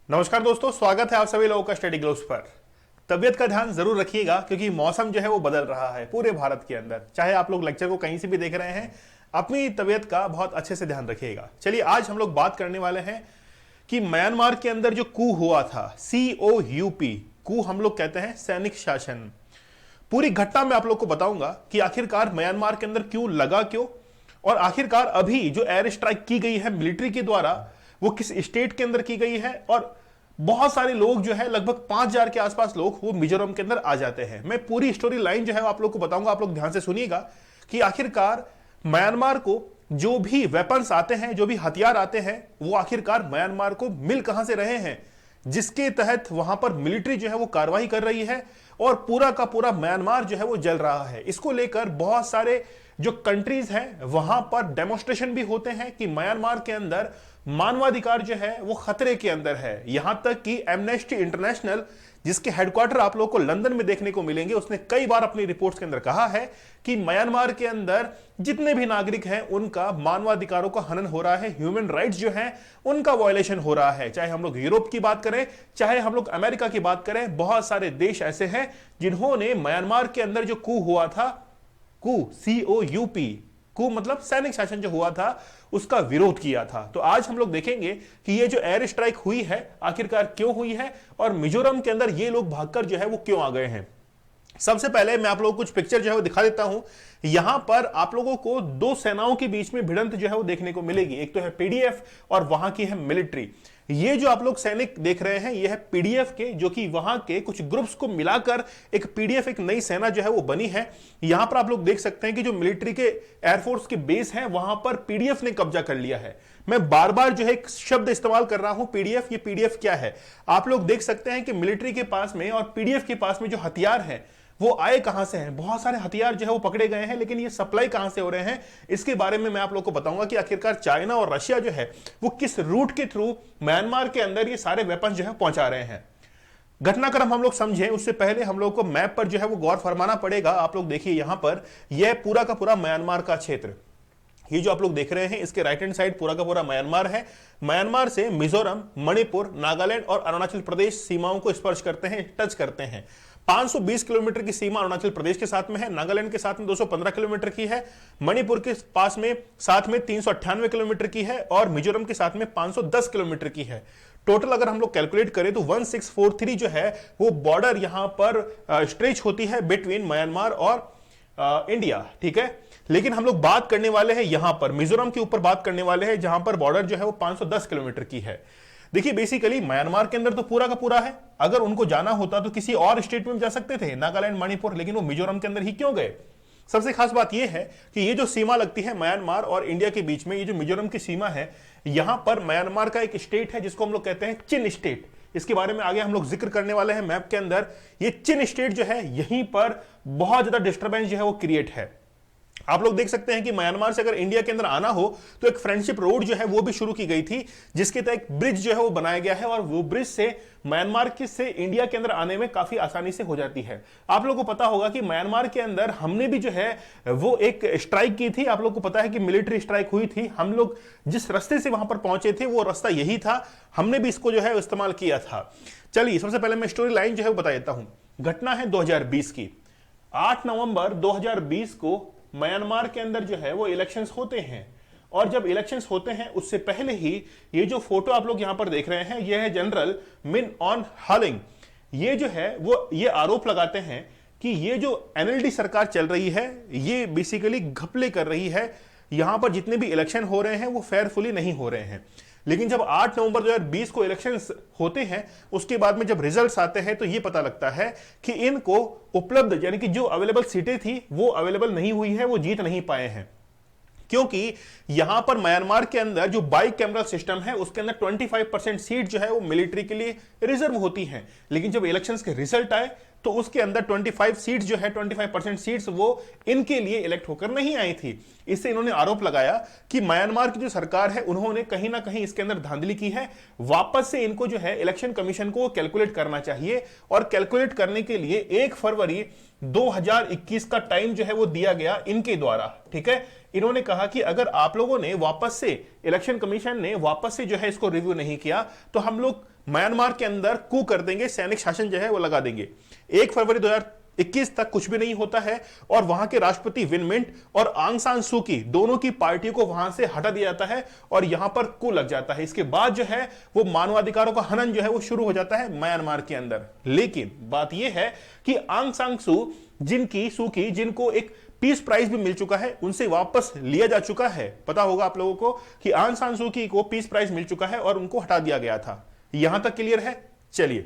नमस्कार दोस्तों, स्वागत है आप सभी लोगों का स्टडी ग्लोब्स पर। तबियत का ध्यान जरूर रखिएगा क्योंकि मौसम जो है वो बदल रहा है पूरे भारत के अंदर। चाहे आप लोग लेक्चर को कहीं से भी देख रहे हैं, अपनी तबियत का बहुत अच्छे से ध्यान रखिएगा। चलिए आज हम लोग बात करने वाले हैं कि म्यांमार के अंदर जो कू हुआ था, COUP, कू हम लोग कहते हैं सैनिक शासन। पूरी घटना मैं आप लोग को बताऊंगा कि आखिरकार म्यांमार के अंदर क्यों लगा, क्यों, और आखिरकार अभी जो एयर स्ट्राइक की गई है मिलिट्री के द्वारा वो किस स्टेट के अंदर की गई है। और बहुत सारे लोग जो है, लगभग 5,000 के आसपास लोग वो मिजोरम के अंदर आ जाते हैं। मैं पूरी स्टोरी लाइन जो है आप लोग को बताऊंगा, आप लोग ध्यान से सुनिएगा कि आखिरकार म्यांमार को जो भी वेपन्स आते हैं, जो भी हथियार आते हैं, वो आखिरकार म्यांमार को मिल कहां से रहे हैं, जिसके तहत वहां पर मिलिट्री जो है वो कार्रवाई कर रही है और पूरा का पूरा म्यांमार जो है वो जल रहा है। इसको लेकर बहुत सारे जो कंट्रीज हैं वहां पर डेमोन्स्ट्रेशन भी होते हैं कि म्यांमार के अंदर मानवाधिकार जो है वो खतरे के अंदर है। यहां तक कि एमनेस्टी इंटरनेशनल, जिसके हेडक्वार्टर आप लोगों को लंदन में देखने को मिलेंगे, उसने कई बार अपनी रिपोर्ट्स के अंदर कहा है कि म्यांमार के अंदर जितने भी नागरिक हैं उनका मानवाधिकारों का हनन हो रहा है, ह्यूमन राइट्स जो हैं उनका वायलेशन हो रहा है। चाहे हम लोग यूरोप की बात करें, चाहे हम लोग अमेरिका की बात करें, बहुत सारे देश ऐसे हैं जिन्होंने म्यांमार के अंदर जो कू हुआ था, कू COUP, कू मतलब सैनिक शासन जो हुआ था, उसका विरोध किया था। तो आज हम लोग देखेंगे कि ये जो एयर स्ट्राइक हुई है आखिरकार क्यों हुई है और मिजोरम के अंदर ये लोग भागकर जो है वो क्यों आ गए हैं। सबसे पहले मैं आप लोगों को कुछ पिक्चर जो है वो दिखा देता हूं। यहां पर आप लोगों को दो सेनाओं के बीच में भिड़ंत जो है वो देखने को मिलेगी। एक तो है PDF और वहां की है मिलिट्री। ये जो आप लोग सैनिक देख रहे हैं ये है PDF के, जो कि वहां के कुछ ग्रुप्स को मिलाकर एक PDF, एक नई सेना जो है वो बनी है। यहां पर आप लोग देख सकते हैं कि जो मिलिट्री के एयरफोर्स के बेस है वहां पर PDF ने कब्जा कर लिया है। मैं बार बार जो है एक शब्द इस्तेमाल कर रहा हूं PDF। ये PDF क्या है आप लोग देख सकते हैं कि मिलिट्री के पास में और PDF के पास में जो हथियार है वो आए कहां से हैं। बहुत सारे हथियार जो है वो पकड़े गए हैं, लेकिन ये सप्लाई कहां से हो रहे हैं इसके बारे में मैं आप लोगों को बताऊंगा कि आखिरकार चाइना और रशिया जो है वो किस रूट के थ्रू म्यांमार के अंदर ये सारे वेपन जो है पहुंचा रहे हैं। घटनाक्रम हम लोग समझें उससे पहले हम लोग को मैप पर जो है वो गौर फरमाना पड़ेगा। आप लोग देखिए यहां पर यह पूरा का पूरा म्यांमार का क्षेत्र, ये जो आप लोग देख रहे हैं इसके राइट हैंड साइड पूरा का पूरा म्यांमार है। म्यांमार से मिजोरम, मणिपुर, नागालैंड और अरुणाचल प्रदेश सीमाओं को स्पर्श करते हैं, टच करते हैं। 520 किलोमीटर की सीमा अरुणाचल प्रदेश के साथ में है, नागालैंड के साथ में 215 किलोमीटर की है, मणिपुर के पास में साथ में 398 किलोमीटर की है और मिजोरम के साथ में 510 किलोमीटर की है। टोटल अगर हम लोग कैलकुलेट करें तो 1643 जो है वो बॉर्डर यहां पर स्ट्रेच होती है बिटवीन म्यांमार और इंडिया, ठीक है। लेकिन हम लोग बात करने वाले हैं यहां पर मिजोरम के ऊपर बात करने वाले हैं, जहां पर बॉर्डर जो है वो 510 किलोमीटर की है। देखिए बेसिकली म्यांमार के अंदर तो पूरा का पूरा है, अगर उनको जाना होता तो किसी और स्टेट में जा सकते थे, नागालैंड, मणिपुर, लेकिन वो मिजोरम के अंदर ही क्यों गए। सबसे खास बात यह है कि ये जो सीमा लगती है म्यांमार और इंडिया के बीच में, ये जो मिजोरम की सीमा है, यहां पर म्यांमार का एक स्टेट है जिसको हम लोग कहते हैं चिन स्टेट। इसके बारे में आगे हम लोग जिक्र करने वाले हैं मैप के अंदर। ये चिन स्टेट जो है यहीं पर बहुत ज्यादा डिस्टर्बेंस जो है वो क्रिएट है। आप लोग देख सकते हैं कि म्यांमार से अगर इंडिया के अंदर आना हो तो एक फ्रेंडशिप रोड जो है वो भी शुरू की गई थी, जिसके तहत एक ब्रिज जो है वो बनाया गया है और वो ब्रिज से म्यांमार के से इंडिया के अंदर आने में काफी आसानी से हो जाती है। आप लोगों को पता होगा कि म्यांमार के अंदर हमने भी जो है वो एक स्ट्राइक की थी। आप लोग को पता है कि मिलिट्री स्ट्राइक हुई थी। हम लोग जिस रास्ते से वहां पर पहुंचे थे वो रास्ता यही था, हमने भी इसको जो है इस्तेमाल किया था। चलिए सबसे पहले मैं स्टोरी लाइन जो है बता देता हूं। घटना है 2020 की। 8 नवंबर 2020 को म्यांमार के अंदर जो है वो इलेक्शंस होते हैं और जब इलेक्शंस होते हैं उससे पहले ही ये जो फोटो आप लोग यहां पर देख रहे हैं ये है जनरल मिन ऑन हालिंग। ये जो है वो ये आरोप लगाते हैं कि ये जो NLD सरकार चल रही है ये बेसिकली घपले कर रही है, यहां पर जितने भी इलेक्शन हो रहे हैं वो फेयरफुली नहीं हो रहे हैं। लेकिन जब 8 नवंबर 2020 को इलेक्शंस होते हैं उसके बाद में जब रिजल्ट्स आते हैं तो यह पता लगता है कि इनको उपलब्ध यानी कि जो अवेलेबल सीटें थी वो अवेलेबल नहीं हुई है, वो जीत नहीं पाए हैं। क्योंकि यहां पर म्यांमार के अंदर जो बाई कैमरल सिस्टम है उसके अंदर 25% सीट जो है वो मिलिट्री के लिए रिजर्व होती हैं। लेकिन जब इलेक्शंस के रिजल्ट आए तो उसके अंदर 25 सीट्स जो है 25% सीट्स वो इनके लिए इलेक्ट होकर नहीं आई थी। इससे इन्होंने आरोप लगाया कि म्यांमार की जो सरकार है उन्होंने कहीं ना कहीं इसके अंदर धांधली की है। वापस से इनको जो है इलेक्शन कमीशन को कैलकुलेट करना चाहिए और कैलकुलेट करने के लिए 1 फरवरी 2021 का टाइम जो है वो दिया गया इनके द्वारा, ठीक है। इन्होंने कहा कि अगर आप लोगों ने वापस से, इलेक्शन कमीशन ने वापस से जो है इसको रिव्यू नहीं किया तो हम लोग म्यांमार के अंदर कू कर देंगे, सैनिक शासन जो है वो लगा देंगे। 1 फरवरी 2021 तक कुछ भी नहीं होता है और वहां के राष्ट्रपति विन मिंट और आंग सान सू की दोनों की पार्टियों को वहां से हटा दिया जाता है और यहां पर कू लग जाता है। इसके बाद जो है वो मानवाधिकारों का हनन जो है वो शुरू हो जाता है म्यांमार के अंदर। लेकिन बात यह है कि आंग सान सू की जिनको एक पीस प्राइज भी मिल चुका है, उनसे वापस लिया जा चुका है। पता होगा आप लोगों को कि आंग सान सू की को पीस प्राइज मिल चुका है और उनको हटा दिया गया था। यहां तक क्लियर है? चलिए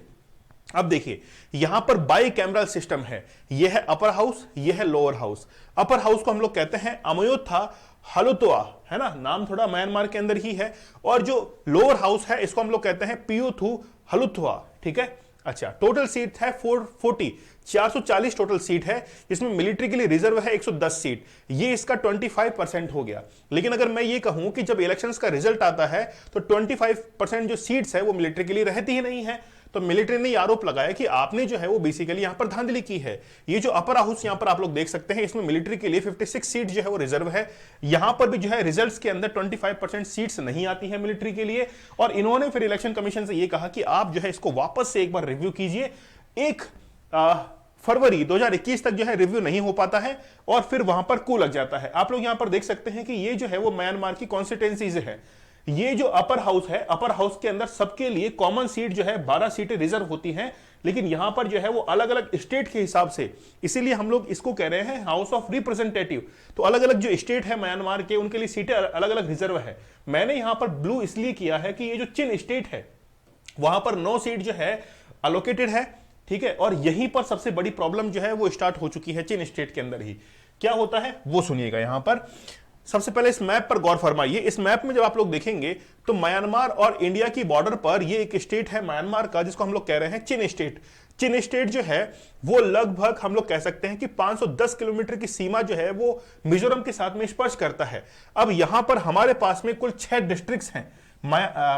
अब देखिए, यहां पर बाई कैमरल सिस्टम है। यह है अपर हाउस, यह है लोअर हाउस। अपर हाउस को हम लोग कहते हैं अमयोथा हलुतवा, है ना, नाम थोड़ा म्यांमार के अंदर ही है। और जो लोअर हाउस है इसको हम लोग कहते हैं पियोथू हलुतवा, ठीक है। अच्छा, टोटल सीट है 440 टोटल सीट है, जिसमें मिलिट्री के लिए रिजर्व है 110 सीट। ये इसका 25% हो गया। लेकिन अगर मैं ये कहूं कि जब इलेक्शंस का रिजल्ट आता है तो 25% जो सीट्स है वो मिलिट्री के लिए रहती ही नहीं है। तो मिलिट्री ने आरोप लगाया कि आपने जो है वो बेसिकली यहां पर धांधली की है। ये जो अपर हाउस यहां पर आप लोग देख सकते हैं, इसमें मिलिट्री के लिए 56 सीट जो है वो रिजर्व है। यहां पर भी जो है रिजल्ट्स के अंदर 25% सीट्स नहीं आती है मिलिट्री के लिए। और इन्होंने फिर इलेक्शन कमीशन से ये कहा कि आप जो है इसको वापस से एक बार रिव्यू कीजिए। 1 फरवरी 2021 तक जो है रिव्यू नहीं हो पाता है और फिर वहां पर कू लग जाता है। आप लोग यहां पर देख सकते हैं कि ये जो है वो म्यांमार की कॉन्स्टिट्यूएंसीज है। ये जो अपर हाउस है, अपर हाउस के अंदर सबके लिए कॉमन सीट जो है 12 सीटें रिजर्व होती हैं, लेकिन यहां पर जो है वो अलग अलग स्टेट के हिसाब से, इसीलिए हम लोग इसको कह रहे हैं हाउस ऑफ रिप्रेजेंटेटिव। तो अलग अलग जो स्टेट है म्यांमार के, उनके लिए सीटें अलग अलग रिजर्व है। मैंने यहां पर ब्लू इसलिए किया है कि ये जो चिन स्टेट है वहां पर 9 सीट जो है अलोकेटेड है, ठीक है। और यहीं पर सबसे बड़ी प्रॉब्लम जो है वो स्टार्ट हो चुकी है चिन स्टेट के अंदर ही। क्या होता है वो सुनिएगा। यहां पर सबसे पहले इस मैप पर गौर फरमाइए। इस मैप में जब आप लोग देखेंगे तो म्यांमार और इंडिया की बॉर्डर पर ये एक स्टेट है म्यांमार का, जिसको हम लोग कह रहे हैं चिन स्टेट। चिन स्टेट जो है वो लगभग हम लोग कह सकते हैं कि 510 किलोमीटर की सीमा जो है वो मिजोरम के साथ में स्पर्श करता है। अब यहां पर हमारे पास में कुल 6 डिस्ट्रिक्ट्स हैं।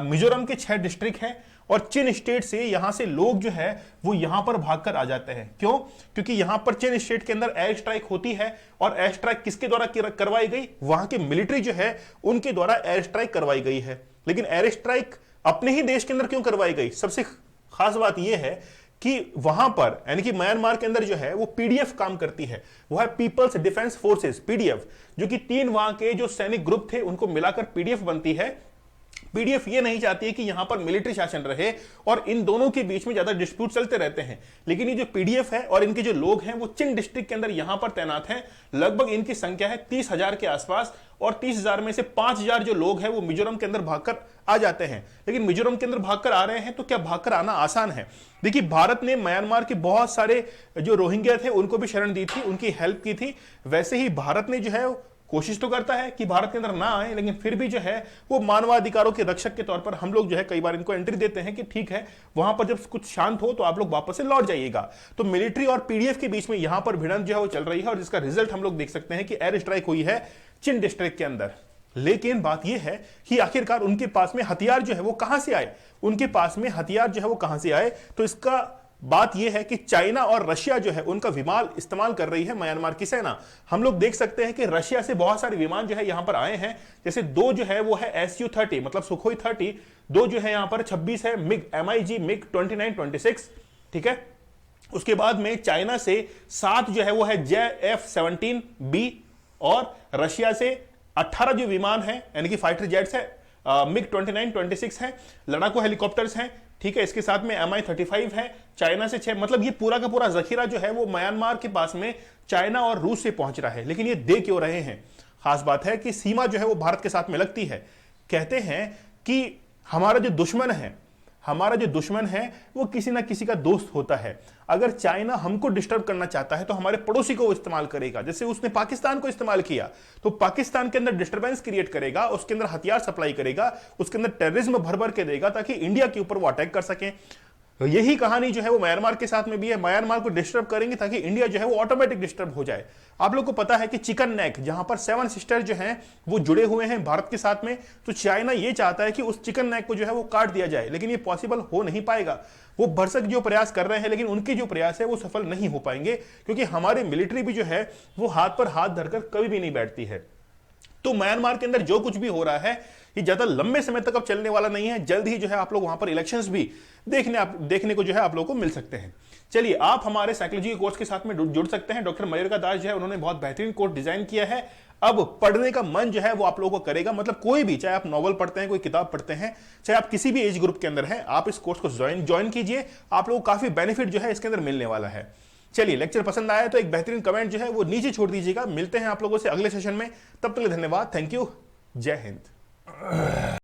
मिजोरम के 6 डिस्ट्रिक्ट हैं और चिन स्टेट से यहां से लोग जो है वो यहां पर भागकर आ जाते हैं। क्यों? क्योंकि यहां पर चिन स्टेट के अंदर एयर स्ट्राइक होती है और एयर स्ट्राइक किसके द्वारा करवाई गई? वहां के मिलिट्री जो है उनके द्वारा एयर स्ट्राइक करवाई गई है। लेकिन एयर स्ट्राइक अपने ही देश के अंदर क्यों करवाई गई? सबसे खास बात यह है कि वहां पर यानी कि म्यांमार के अंदर जो है वो पीडीएफ काम करती है। वो है पीपल्स डिफेंस फोर्सेस, पीडीएफ, जो कि 3 वहां के जो सैनिक ग्रुप थे उनको मिलाकर पीडीएफ बनती है। पीडीएफ ये नहीं चाहती है कि यहां पर मिलिट्री शासन रहे और इन दोनों के बीच में ज्यादा डिस्प्यूट चलते रहते हैं। लेकिन ये जो पीडीएफ है और इनके जो लोग हैं वो चिन डिस्ट्रिक्ट के अंदर यहां पर तैनात हैं। लगभग इनकी संख्या है 30,000 के आसपास और 30,000 में से 5,000 जो लोग हैं वो मिजोरम के अंदर भागकर आ जाते हैं। लेकिन मिजोरम के अंदर भागकर आ रहे हैं तो क्या भागकर आना आसान है? देखिए, भारत ने म्यांमार के बहुत सारे जो रोहिंग्या थे उनको भी शरण दी थी, उनकी हेल्प की थी। वैसे ही भारत ने जो है कोशिश तो करता है कि भारत के अंदर ना आए, लेकिन फिर भी जो है वो मानवाधिकारों के रक्षक के तौर पर हम लोग जो है कई बार इनको एंट्री देते हैं कि ठीक है, वहां पर जब कुछ शांत हो तो आप लोग वापस से लौट जाइएगा। तो मिलिट्री और पीडीएफ के बीच में यहां पर भिड़ंत जो है वो चल रही है और जिसका रिजल्ट हम लोग देख सकते हैं कि एयर स्ट्राइक हुई है चिन डिस्ट्रिक्ट के अंदर। लेकिन बात यह है कि आखिरकार उनके पास में हथियार जो है वो कहां से आए? उनके पास में हथियार जो है वो कहां से आए? तो इसका बात यह है कि चाइना और रशिया जो है उनका विमान इस्तेमाल कर रही है म्यांमार की सेना। हम लोग देख सकते हैं कि रशिया से बहुत सारे विमान जो है यहां पर आए हैं। जैसे 2 जो है वो है SU-30 मतलब सुखोई 30, 2 जो है यहां पर 26 है MiG 29, 26, ठीक है। उसके बाद में चाइना से 7 जो है वो है JF-17B और रशिया से 18 जो विमान है यानी कि फाइटर जेट्स है MiG 29, 26 है, लड़ाकू हेलीकॉप्टर्स हैं, ठीक है। इसके साथ में Mi-35 है, चाइना से 6, मतलब ये पूरा का पूरा जखीरा जो है वो म्यांमार के पास में चाइना और रूस से पहुंच रहा है। लेकिन ये दे क्यों रहे हैं? खास बात है कि सीमा जो है वो भारत के साथ में लगती है। कहते हैं कि हमारा जो दुश्मन है वो किसी ना किसी का दोस्त होता है। अगर चाइना हमको डिस्टर्ब करना चाहता है तो हमारे पड़ोसी को वो इस्तेमाल करेगा। जैसे उसने पाकिस्तान को इस्तेमाल किया तो पाकिस्तान के अंदर डिस्टर्बेंस क्रिएट करेगा, उसके अंदर हथियार सप्लाई करेगा, उसके अंदर टेररिज्म भर भर के देगा ताकि इंडिया के ऊपर वो अटैक कर सके। यही कहानी जो है वो म्यांमार के साथ में भी है। म्यांमार को डिस्टर्ब करेंगे ताकि इंडिया जो है वो ऑटोमेटिक डिस्टर्ब हो जाए। आप लोग को पता है कि चिकन नेक जहां पर 7 सिस्टर जो हैं वो जुड़े हुए हैं भारत के साथ में, तो चाइना ये चाहता है कि उस चिकन नेक को जो है वो काट दिया जाए। लेकिन ये पॉसिबल हो नहीं पाएगा। वो भरसक जो प्रयास कर रहे हैं लेकिन उनके जो प्रयास है वो सफल नहीं हो पाएंगे, क्योंकि हमारी मिलिट्री भी जो है वो हाथ पर हाथ धरकर कभी भी नहीं बैठती है। तो म्यांमार के अंदर जो कुछ भी हो रहा है ये ज्यादा लंबे समय तक अब चलने वाला नहीं है। जल्द ही जो है आप लोग वहां पर इलेक्शंस भी देखने को जो है आप लोगों को मिल सकते हैं। चलिए, आप हमारे साइकोलॉजी के कोर्स के साथ में जुड़ सकते हैं। डॉक्टर मयूरिका दास जो है उन्होंने बहुत बेहतरीन कोर्स डिजाइन किया है। अब पढ़ने का मन जो है वो आप लोगों को करेगा। मतलब कोई भी, चाहे आप नॉवल पढ़ते हैं, कोई किताब पढ़ते हैं, चाहे आप किसी भी एज ग्रुप के अंदर हैं, आप इस कोर्स को ज्वाइन कीजिए। आप लोगों को काफी बेनिफिट जो है इसके अंदर मिलने वाला है। चलिए, लेक्चर पसंद आया तो एक बेहतरीन कमेंट जो है वो नीचे छोड़ दीजिएगा। मिलते हैं आप लोगों से अगले सेशन में। तब तक के लिए धन्यवाद। Thank you. जय हिंद।